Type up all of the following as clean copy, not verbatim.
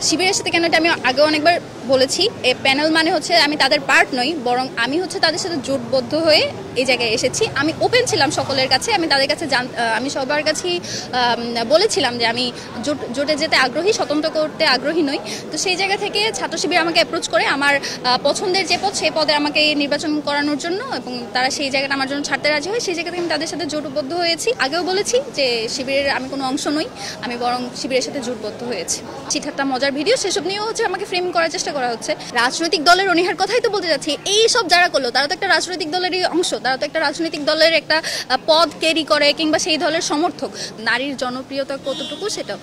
শিবিরের সাথে কেন এটা আমি আগেও অনেকবার বলেছি, এই প্যানেল মানে হচ্ছে আমি তাদের পার্ট নই, বরং আমি হচ্ছে তাদের সাথে জোটবদ্ধ হয়ে এই জায়গায় এসেছি। আমি ওপেন ছিলাম সকলের কাছে, আমি তাদের কাছে আমি সবার কাছেই বলেছিলাম যে আমি জোটে যেতে আগ্রহী, স্বতন্ত্র করতে আগ্রহী নই। তো সেই জায়গা থেকে ছাত্র শিবির আমাকে অ্যাপ্রোচ করে আমার পছন্দের যে পদ সেই পদে আমাকে নির্বাচন করানোর জন্য, এবং তারা সেই জায়গাটা আমার জন্য ছাড়তে রাজি হয়। সেই জায়গা থেকে আমি তাদের সাথে জোটবদ্ধ হয়েছি। আগেও বলেছি যে শিবিরের আমি কোনো অংশ নই, আমি বরং শিবিরের সাথে জোটবদ্ধ হয়েছি। চিঠাটা মজার ভিডিও, সেসব নিয়েও হচ্ছে আমাকে ফ্রেম করার চেষ্টা করা হচ্ছে। রাজনৈতিক দলের অনীহার কথাই তো বলতে যাচ্ছি। এই সব যারা করলো তারা তো একটা রাজনৈতিক দলেরই অংশ, তারা তো একটা রাজনৈতিক দলের একটা পদ ক্যারি করে কিংবা সেই দলের সমর্থক। নারীর জনপ্রিয়তা কতটুকু সেটাও,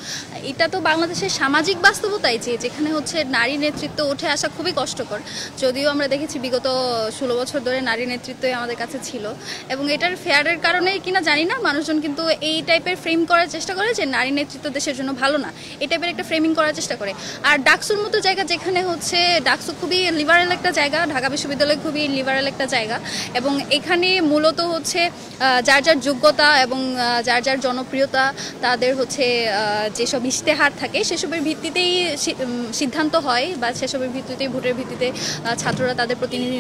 এটা তো বাংলাদেশের সামাজিক বাস্তবতাই যে যেখানে হচ্ছে নারী নেতৃত্ব উঠে আসা খুবই কষ্টকর। যদিও আমরা দেখেছি বিগত 16 বছর ধরে নারী নেতৃত্বই আমাদের কাছে ছিল, এবং এটার ফেয়ারের কারণে কিনা জানি না মানুষজন কিন্তু এই টাইপের ফ্রেম করার চেষ্টা করে যে নারী নেতৃত্ব দেশের জন্য ভালো না, এই টাইপের একটা ফ্রেমিং করার চেষ্টা করে। আর ডাকসুর মতো জায়গা, যেখানে হচ্ছে ডাকসু খুবই লিবারেল একটা জায়গা, ঢাকা বিশ্ববিদ্যালয় খুবই লিবারেল একটা জায়গা, এবং এখানে মূলত হচ্ছে যার যার যোগ্যতা এবং যার যার জনপ্রিয়তা, তাদের হচ্ছে যেসব ইশতেহার থাকে সেসবের ভিত্তিতেই সিদ্ধান্ত হয়, বা সেসবের ভিত্তিতেই ভোটের ভিত্তিতে ছাত্ররা তাদের প্রতিনিধি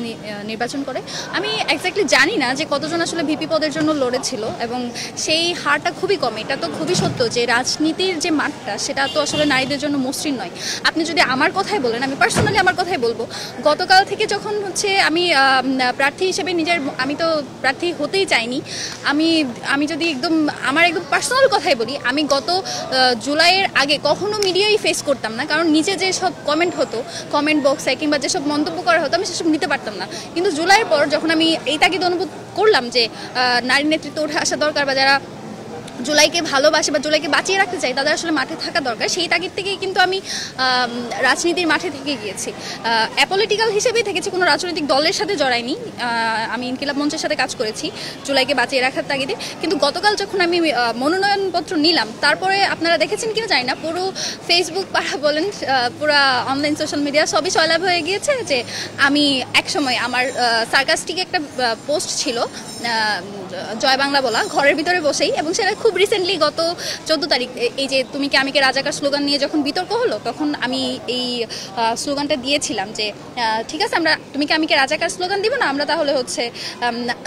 নির্বাচন করে। আমি এক্স্যাক্টলি জানি না যে কতজন আসলে ভিপি পদের জন্য লড়েছিল, এবং সেই হারটা খুবই কম। এটা তো খুবই সত্য যে রাজনীতির যে মাঠটা সেটা তো আসলে নারীদের জন্য মসৃণ নয়। আপনি যদি আমার কথাই বলেন, আমি পার্সোনালি আমার কথাই বলবো, গতকাল থেকে যখন হচ্ছে আমি প্রার্থী হিসেবে আমি তো প্রার্থী হতেই চাইনি। আমি যদি আমার একদম পার্সোনাল কথাই বলি, আমি গত জুলাইয়ের আগে কখনো মিডিয়াই ফেস করতাম না, কারণ নিচে যেসব কমেন্ট হতো কমেন্ট বক্সে কিংবা যেসব মন্তব্য করা হতো আমি সেসব নিতে পারতাম না। কিন্তু জুলাইয়ের পর যখন আমি এই তাগিদ অনুভব করলাম যে নারী নেতৃত্ব উঠে আসা দরকার, বা যারা জুলাইকে ভালোবাসে বা জুলাইকে বাঁচিয়ে রাখতে চাই তাদের আসলে মাঠে থাকা দরকার, সেই তাগিদ থেকেই কিন্তু আমি রাজনীতির মাঠে থেকে গিয়েছি। অ্যাপলিটিক্যাল হিসেবেই থেকেছি, কোনো রাজনৈতিক দলের সাথে জড়াইনি। আমি ইনকিলাব মঞ্চের সাথে কাজ করেছি জুলাইকে বাঁচিয়ে রাখার তাগিদে। কিন্তু গতকাল যখন আমি মনোনয়নপত্র নিলাম, তারপরে আপনারা দেখেছেন কিনা জানি না, পুরো ফেসবুক পাড়া বলেন, পুরো অনলাইন সোশ্যাল মিডিয়া সবই সয়লাভ হয়ে গিয়েছে যে আমি একসময় আমার সার্কাস্টিক একটা পোস্ট ছিল জয় বাংলা বলা ঘরের ভিতরে বসেই, এবং সেটা খুব রিসেন্টলি গত 14 তারিখ এই যে তুমি কি আমিকে রাজাকার স্লোগান নিয়ে যখন বিতর্ক হলো, তখন আমি এই স্লোগানটা দিয়েছিলাম যে ঠিক আছে, আমরা তুমি কি আমিকে রাজাকার স্লোগান দিব না, আমরা তাহলে হচ্ছে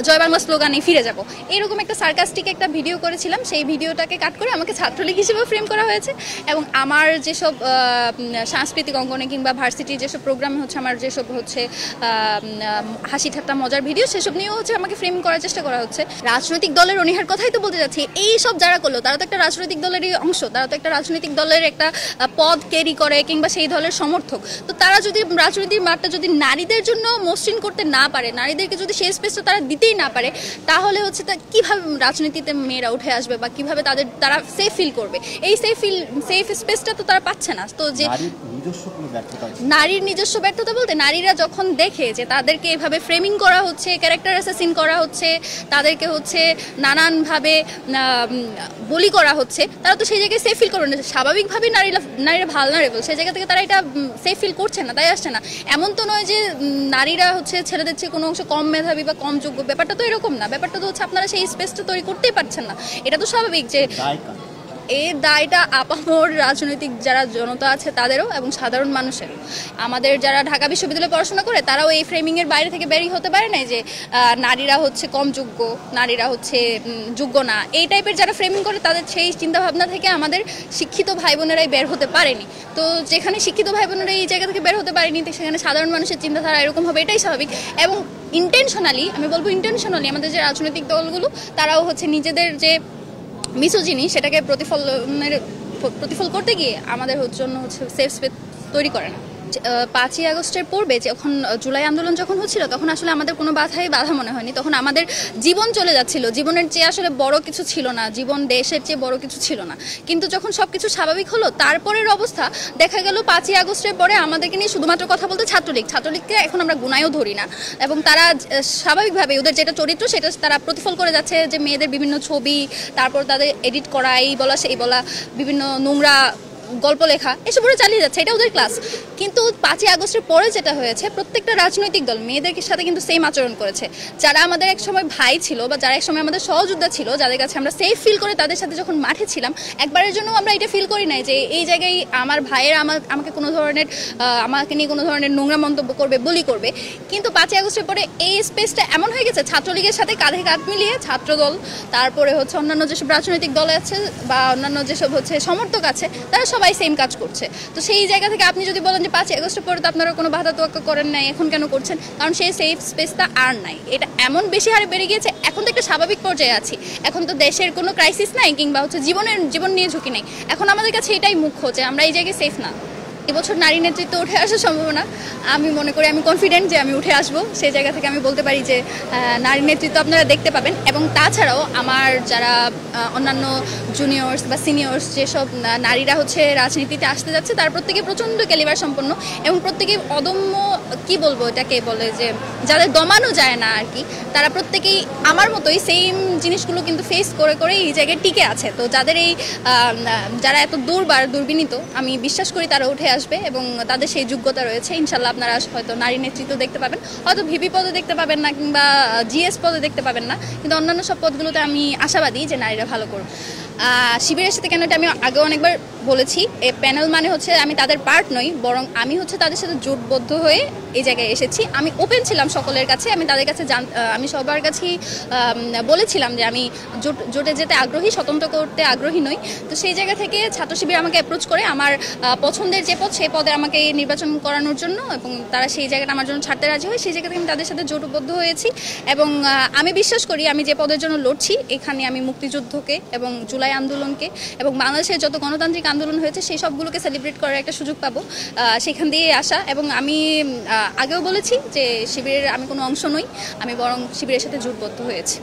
জয় বাংলা স্লোগানে ফিরে যাব। এইরকম একটা সার্কাস্টিক একটা ভিডিও করেছিলাম। সেই ভিডিওটাকে কাট করে আমাকে ছাত্রলীগ হিসেবে ফ্রেম করা হয়েছে, এবং আমার যেসব সাংস্কৃতিক অঙ্গনে কিংবা ভার্সিটির যেসব প্রোগ্রামে হচ্ছে আমার যেসব হচ্ছে হাসি ঠাট্টা মজার ভিডিও, সেসব নিয়েও হচ্ছে আমাকে ফ্রেম করার চেষ্টা করা হচ্ছে। রাজনৈতিক দলের অনীহার কথাই তো বলতে যাচ্ছি। এই সব যারা করলো তারা তো একটা রাজনৈতিক দলেরই অংশ, তারা তো একটা রাজনৈতিক দলের একটা পদ ক্যারি করে কিংবা সেই দলের সমর্থক। তো তারা যদি রাজনৈতিক মাঠটা যদি নারীদের জন্য মসৃণ করতে না পারে, নারীদেরকে যদি সেই স্পেসটা তারা দিতেই না পারে, তাহলে হচ্ছে কিভাবে রাজনীতিতে মেয়েরা উঠে আসবে বা কিভাবে তারা সেফ ফিল করবে? এই সেফ স্পেসটা তো তারা পাচ্ছে না। তো যে নারীর নিজস্ব ব্যর্থতা বলতে, নারীরা যখন দেখে যে তাদেরকে এভাবে ফ্রেমিং করা হচ্ছে, ক্যারেক্টার অ্যাসাসিন করা হচ্ছে, তাদেরকে হচ্ছে নানানভাবে বলি করা হচ্ছে, তারা তো সেই জায়গায় সেফ ফিল করবে না। স্বাভাবিকভাবেই নারীরা ভালনারেবল, সেই জায়গা থেকে তারা এটা সেফ ফিল করছে না, তাই আসছে না। এমন তো নয় যে নারীরা হচ্ছে ছেলেদের চেয়ে কোনো অংশ কম মেধাবী বা কম যোগ্য, ব্যাপারটা তো এরকম না। ব্যাপারটা তো হচ্ছে আপনারা সেই স্পেসটা তৈরি করতেই পারছেন না। এটা তো স্বাভাবিক যে এই দায়টা আপামর রাজনৈতিক যারা জনতা আছে তাদেরও, এবং সাধারণ মানুষেরও। আমাদের যারা ঢাকা বিশ্ববিদ্যালয়ে পড়াশোনা করে তারাও এই ফ্রেমিংয়ের বাইরে থেকে বেরিয়ে হতে পারে না যে নারীরা হচ্ছে কম যোগ্য, নারীরা হচ্ছে যোগ্য না। এই টাইপের যারা ফ্রেমিং করে তাদের সেই চিন্তাভাবনা থেকে আমাদের শিক্ষিত ভাই বোনেরাই বের হতে পারেনি। তো যেখানে শিক্ষিত ভাই বোনেরা এই জায়গা থেকে বের হতে পারেনি, সেখানে সাধারণ মানুষের চিন্তাধারা এরকম হবে, এটাই স্বাভাবিক। এবং ইন্টেনশনালি, আমি বলবো ইন্টেনশনালি আমাদের যে রাজনৈতিক দলগুলো তারাও হচ্ছে নিজেদের যে মিসোজিনি সেটাকে প্রতিফল করতে গিয়ে আমাদের জন্য হচ্ছে সেফ স্পেস তৈরি করে না। 5ই আগস্টের পূর্বে যখন জুলাই আন্দোলন যখন হচ্ছিল, তখন আসলে আমাদের কোনো বাধা মনে হয়নি। তখন আমাদের জীবন চলে যাচ্ছিল, জীবনের চেয়ে আসলে বড় কিছু ছিল না, জীবন দেশের চেয়ে বড় কিছু ছিল না। কিন্তু যখন সবকিছু স্বাভাবিক হলো, তারপরের অবস্থা দেখা গেল 5ই আগস্টের পরে আমাদেরকে নিয়ে শুধুমাত্র কথা বলতে ছাত্রলীগকে এখন আমরা গুনায়ও ধরি না, এবং তারা স্বাভাবিকভাবে ওদের যেটা চরিত্র সেটা তারা প্রতিফল করে যাচ্ছে, যে মেয়েদের বিভিন্ন ছবি, তারপর তাদের এডিট করা, এই বলা সেই বলা, বিভিন্ন নোংরা গল্প লেখা এসবগুলো চালিয়ে যাচ্ছে, এটা ওদের ক্লাস। কিন্তু 5ই আগস্টের পরে যেটা হয়েছে, প্রত্যেকটা রাজনৈতিক দল মেয়েদের সাথে কিন্তু সেম আচরণ করেছে। যারা আমাদের এক সময় ভাই ছিল বা যারা এক সময় আমাদের সহযোদ্ধা ছিল, যাদের কাছে আমরা সেফ ফিল করে তাদের সাথে যখন মাঠে ছিলাম, একবারের জন্য আমরা এটা ফিল করি নাই যে এই জায়গায় আমার ভাইয়ের আমাকে কোনো ধরনের আমাকে নিয়ে কোনো ধরনের নোংরা মন্তব্য করবে, বুলি করবে। কিন্তু 5ই আগস্টের পরে এই স্পেসটা এমন হয়ে গেছে, ছাত্রলীগের সাথে কাঁধে কাঁধ মিলিয়ে ছাত্রদল, তারপরে হচ্ছে অন্যান্য যেসব রাজনৈতিক দল আছে বা অন্যান্য যেসব হচ্ছে সমর্থক আছে, তারা সবাই সেম কাজ করছে। তো সেই জায়গা থেকে আপনি যদি বলেন যে 5ই আগস্টের পরে তো আপনারা কোনো বাধা তোয়াক্কা করেন নাই, এখন কেন করছেন? কারণ সেই সেফ স্পেসটা আর নাই। এটা এমন বেশি হারে বেড়ে গিয়েছে, এখন তো একটা স্বাভাবিক পর্যায়ে আছি। এখন তো দেশের কোনো ক্রাইসিস নাই কিংবা হচ্ছে জীবন নিয়ে ঝুঁকি নেই। এখন আমাদের কাছে এটাই মুখ্য যে আমরা এই জায়গায় সেফ না। এবছর নারী নেতৃত্ব উঠে আসার সম্ভাবনা আমি মনে করি, আমি কনফিডেন্ট যে আমি উঠে আসবো। সেই জায়গা থেকে আমি বলতে পারি যে নারী নেতৃত্ব আপনারা দেখতে পাবেন। এবং তাছাড়াও আমার যারা অন্যান্য জুনিয়র্স বা সিনিয়র্স যেসব নারীরা হচ্ছে রাজনীতিতে আসতে যাচ্ছে, তার প্রত্যেকে প্রচণ্ড ক্যালিবার সম্পন্ন এবং প্রত্যেকেই অদম্য, কি বলবো এটাকে বলে, যে যাদের দমানো যায় না আর কি, তারা প্রত্যেকেই আমার মতোই সেম জিনিসগুলো কিন্তু ফেস করে করে এই জায়গায় টিকে আছে। তো যাদের এই যারা এত দুর্বিনীত, আমি বিশ্বাস করি তারা উঠে আসবে এবং তাদের সেই যোগ্যতা রয়েছে। ইনশাল্লাহ আপনারা হয়তো নারী নেতৃত্ব দেখতে পাবেন, হয়তো ভিপি পদে দেখতে পাবেন না কিংবা জিএস পদে দেখতে পাবেন না, কিন্তু অন্যান্য সব পদগুলোতে আমি আশাবাদী যে নারীরা ভালো করবে। শিবিরের সাথে কেন, এটা আমি আগে অনেকবার বলেছি, এই প্যানেল মানে হচ্ছে আমি তাদের পার্ট নই, বরং আমি হচ্ছে তাদের সাথে জোটবদ্ধ হয়ে এই জায়গায় এসেছি। আমি ওপেন ছিলাম সকলের কাছে, আমি তাদের কাছে আমি সবার কাছেই বলেছিলাম যে আমি জোটে যেতে আগ্রহী, স্বতন্ত্র করতে আগ্রহী নই। তো সেই জায়গা থেকে ছাত্র শিবির আমাকে অ্যাপ্রোচ করে আমার পছন্দের যে পদ, সেই পদে আমাকে নির্বাচন করানোর জন্য, এবং তারা সেই জায়গাটা আমার জন্য ছাড়তে রাজি হয়। সেই জায়গা থেকে আমি তাদের সাথে জোটবদ্ধ হয়েছি এবং আমি বিশ্বাস করি আমি যে পদের জন্য লড়ছি, এখানে আমি মুক্তিযুদ্ধকে এবং জুলাই আন্দোলনকে এবং বাংলাদেশের যত গণতান্ত্রিক আন্দোলন হয়েছে সেই সবগুলোকে সেলিব্রেট করার একটা সুযোগ পাবো, সেখান দিয়ে আসা। এবং আমি আগেও বলেছি যে শিবিরের আমি কোনো অংশ নই, আমি বরং শিবিরের সাথে জোটবদ্ধ হয়েছি।